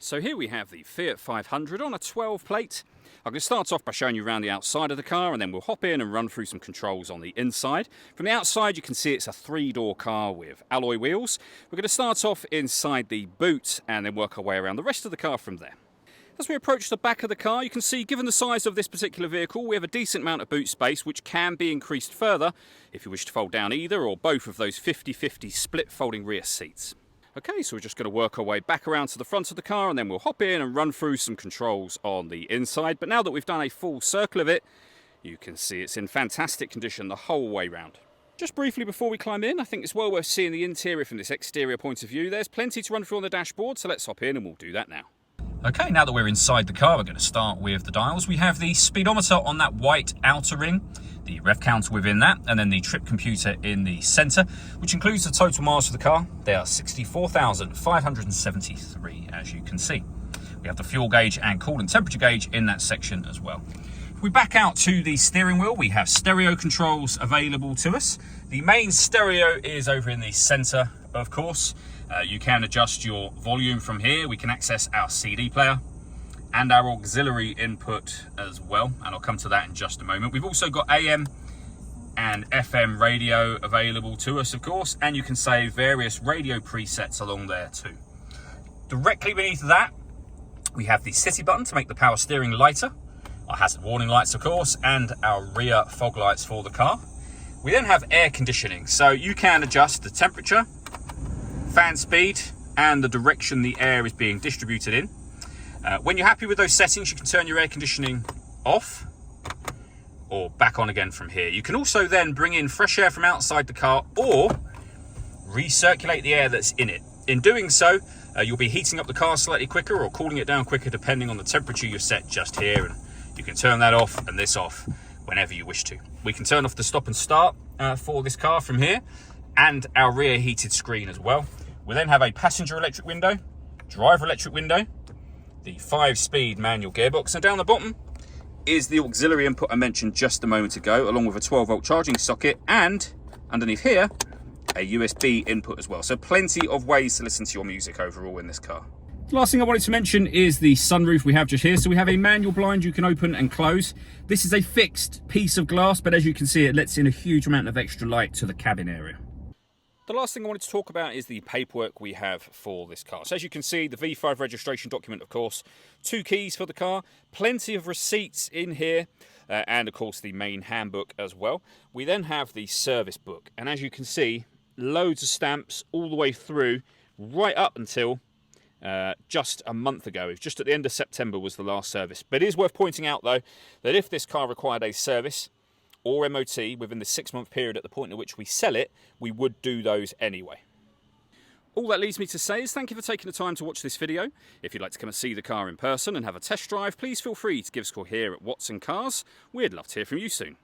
So here we have the Fiat 500 on a 12 plate. I'm going to start off by showing you around the outside of the car, and then we'll hop in and run through some controls on the inside. From the outside you can see it's a 3-door car with alloy wheels. We're going to start off inside the boot and then work our way around the rest of the car from there. As we approach the back of the car, you can see, given the size of this particular vehicle, we have a decent amount of boot space, which can be increased further if you wish to fold down either or both of those 50-50 split folding rear seats. Okay, so we're just going to work our way back around to the front of the car, and then we'll hop in and run through some controls on the inside. But now that we've done a full circle of it, you can see it's in fantastic condition the whole way round. Just briefly before we climb in, I think it's well worth seeing the interior from this exterior point of view. There's plenty to run through on the dashboard, so let's hop in and we'll do that now. Okay, now that we're inside the car, we're going to start with the dials. We have the speedometer on that white outer ring, the rev counter within that, and then the trip computer in the centre, which includes the total miles for the car. They are 64,573, as you can see. We have the fuel gauge and coolant temperature gauge in that section as well. If we back out to the steering wheel, we have stereo controls available to us. The main stereo is over in the centre, of course. You can adjust your volume from here. We can access our CD player and our auxiliary input as well, and I'll come to that in just a moment. We've also got AM and FM radio available to us, of course, and you can save various radio presets along there too. Directly beneath that, we have the city button to make the power steering lighter, our hazard warning lights, of course, and our rear fog lights for the car. We then have air conditioning, so you can adjust the temperature, fan speed, and the direction the air is being distributed in. When you're happy with those settings, you can turn your air conditioning off or back on again from here. You can also then bring in fresh air from outside the car or recirculate the air that's in it. In doing so, you'll be heating up the car slightly quicker or cooling it down quicker depending on the temperature you've set just here, and you can turn that off and this off whenever you wish to. We can turn off the stop and start for this car from here, and our rear heated screen as well. We then have a passenger electric window, driver electric window, the 5-speed manual gearbox, and down the bottom is the auxiliary input I mentioned just a moment ago, along with a 12-volt charging socket, and underneath here, a USB input as well. So plenty of ways to listen to your music overall in this car. The last thing I wanted to mention is the sunroof we have just here. So we have a manual blind you can open and close. This is a fixed piece of glass, but as you can see, it lets in a huge amount of extra light to the cabin area. The last thing I wanted to talk about is the paperwork we have for this car. So as you can see, the V5 registration document, of course, 2 keys for the car, plenty of receipts in here, and of course the main handbook as well. We then have the service book, and as you can see, loads of stamps all the way through, right up until just a month ago. It was just at the end of September was the last service. But it is worth pointing out, though, that if this car required a service or MOT within the 6-month period at the point at which we sell it, we would do those anyway. All that leaves me to say is thank you for taking the time to watch this video. If you'd like to come and see the car in person and have a test drive, please feel free to give us a call here at Watson Cars. We'd love to hear from you soon.